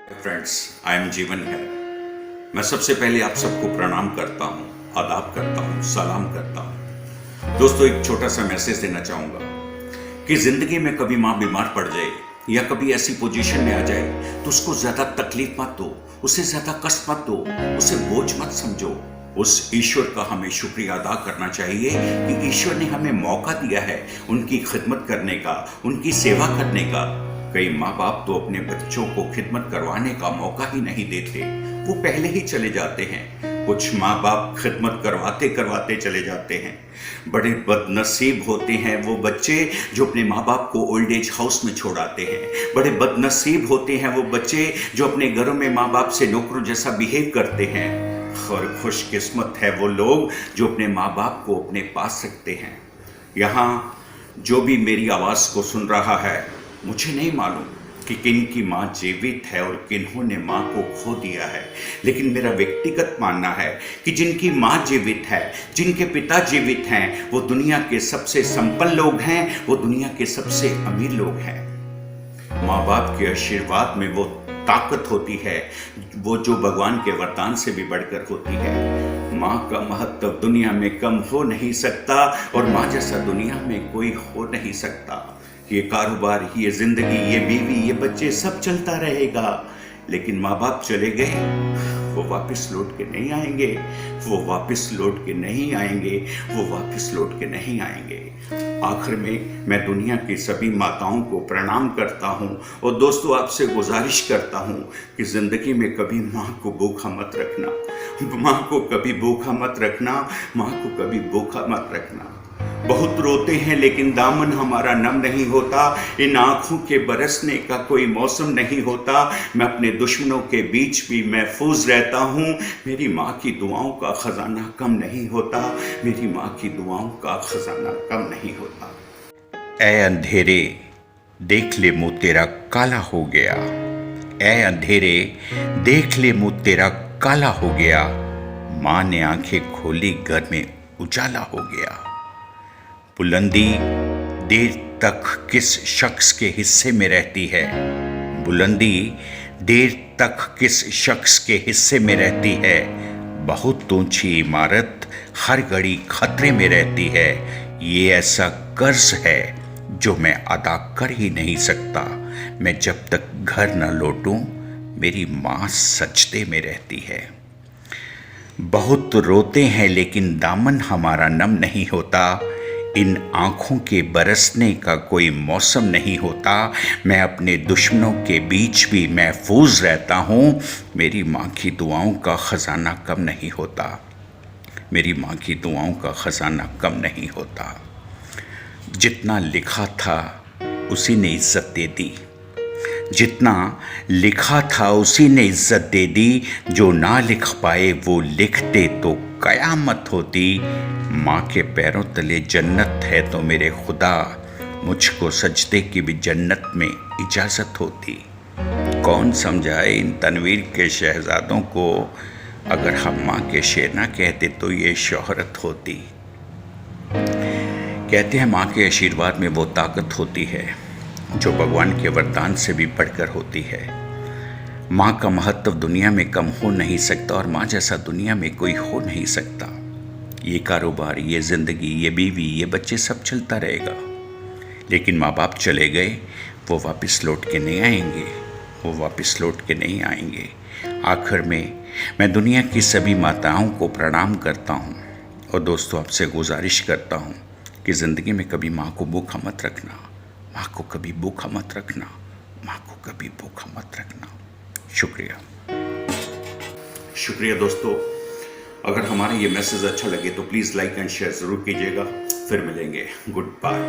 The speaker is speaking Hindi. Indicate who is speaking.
Speaker 1: फ्रेंड्स, आई एम जीवन है। मैं सबसे पहले आप सबको प्रणाम करता हूँ, आदाब करता हूँ, सलाम करता हूँ। दोस्तों, एक छोटा सा मैसेज देना चाहूँगा कि ज़िंदगी में कभी माँ बीमार पड़ जाए या कभी ऐसी पोजीशन में आ जाए तो उसको ज़्यादा तकलीफ मत दो, उसे ज़्यादा कष्ट मत दो, उसे बोझ मत समझो। उस ईश्वर का हमें शुक्रिया अदा करना चाहिए कि ईश्वर ने हमें मौका दिया है उनकी खिदमत करने का, उनकी सेवा करने का। कई माँ बाप तो अपने बच्चों को खिदमत करवाने का मौका ही नहीं देते, वो पहले ही चले जाते हैं। कुछ माँ बाप खिदमत करवाते करवाते चले जाते हैं। बड़े बदनसीब होते हैं वो बच्चे जो अपने माँ बाप को ओल्ड एज हाउस में छोड़ आते हैं। बड़े बदनसीब होते हैं वो बच्चे जो अपने घरों में माँ बाप से नौकरों जैसा बिहेव करते हैं। और खुशकिस्मत है वो लोग जो अपने माँ बाप को अपने पास रखते हैं। यहाँ जो भी मेरी आवाज़ को सुन रहा है, मुझे नहीं मालूम कि किन की माँ जीवित है और किन्होंने माँ को खो दिया है, लेकिन मेरा व्यक्तिगत मानना है कि जिनकी माँ जीवित है, जिनके पिता जीवित हैं, वो दुनिया के सबसे संपन्न लोग हैं, वो दुनिया के सबसे अमीर लोग हैं। माँ बाप के आशीर्वाद में वो ताकत होती है, वो जो भगवान के वरदान से भी बढ़कर होती है। माँ का महत्व दुनिया में कम हो नहीं सकता और माँ जैसा दुनिया में कोई हो नहीं सकता। ये कारोबार, ये जिंदगी, ये बीवी, ये बच्चे सब चलता रहेगा, लेकिन माँ बाप चले गए, वो वापस लौट के नहीं आएंगे, वो वापस लौट के नहीं आएंगे, वो वापस लौट के नहीं आएंगे। आखिर में मैं दुनिया की सभी माताओं को प्रणाम करता हूँ और दोस्तों, आपसे गुजारिश करता हूँ कि ज़िंदगी में कभी माँ को भूखा मत रखना, माँ को कभी भूखा मत रखना, माँ को कभी भूखा मत रखना। बहुत रोते हैं लेकिन दामन हमारा नम नहीं होता, इन आँखों के बरसने का कोई मौसम नहीं होता। मैं अपने दुश्मनों के बीच भी महफूज रहता हूँ। मेरी माँ की दुआओं का ख़जाना कम नहीं होता, मेरी माँ की दुआओं का ख़जाना कम नहीं होता।
Speaker 2: ऐ अंधेरे देख ले मुँह तेरा काला हो गया, ऐ अंधेरे देख ले मुँह तेरा काला हो गया। माँ ने आंखें खोली, घर में उजाला हो गया। बुलंदी देर तक किस शख्स के हिस्से में रहती है, बुलंदी देर तक किस शख्स के हिस्से में रहती है। बहुत ऊंची इमारत हर घड़ी खतरे में रहती है। ये ऐसा कर्ज है जो मैं अदा कर ही नहीं सकता। मैं जब तक घर न लौटूं, मेरी माँ सजदे में रहती है। बहुत रोते हैं लेकिन दामन हमारा नम नहीं होता, इन आँखों के बरसने का कोई मौसम नहीं होता। मैं अपने दुश्मनों के बीच भी महफूज रहता हूँ। मेरी माँ की दुआओं का ख़जाना कम नहीं होता, मेरी माँ की दुआओं का ख़जाना कम नहीं होता। जितना लिखा था उसी ने इज़्ज़त दे दी, जितना लिखा था उसी ने इज़्ज़त दे दी। जो ना लिख पाए वो लिखते तो कयामत होती। माँ के पैरों तले जन्नत है तो मेरे खुदा, मुझको सजदे की भी जन्नत में इजाज़त होती। कौन समझाए इन तनवीर के शहजादों को, अगर हम माँ के शेर ना कहते तो ये शोहरत होती। कहते हैं माँ के आशीर्वाद में वो ताकत होती है जो भगवान के वरदान से भी बढ़कर होती है। माँ का महत्व दुनिया में कम हो नहीं सकता और माँ जैसा दुनिया में कोई हो नहीं सकता। ये कारोबार, ये ज़िंदगी, ये बीवी, ये बच्चे सब चलता रहेगा, लेकिन माँ बाप चले गए, वो वापस लौट के नहीं आएंगे, वो वापस लौट के नहीं आएंगे। आखिर में मैं दुनिया की सभी माताओं को प्रणाम करता हूँ और दोस्तों, आपसे गुजारिश करता हूँ कि ज़िंदगी में कभी माँ को भूखा मत रखना, माँ को कभी भूखा मत रखना, माँ को कभी भूखा मत रखना। शुक्रिया।
Speaker 1: शुक्रिया दोस्तों, अगर हमारा ये मैसेज अच्छा लगे तो प्लीज़ लाइक एंड शेयर ज़रूर कीजिएगा। फिर मिलेंगे। Good bye.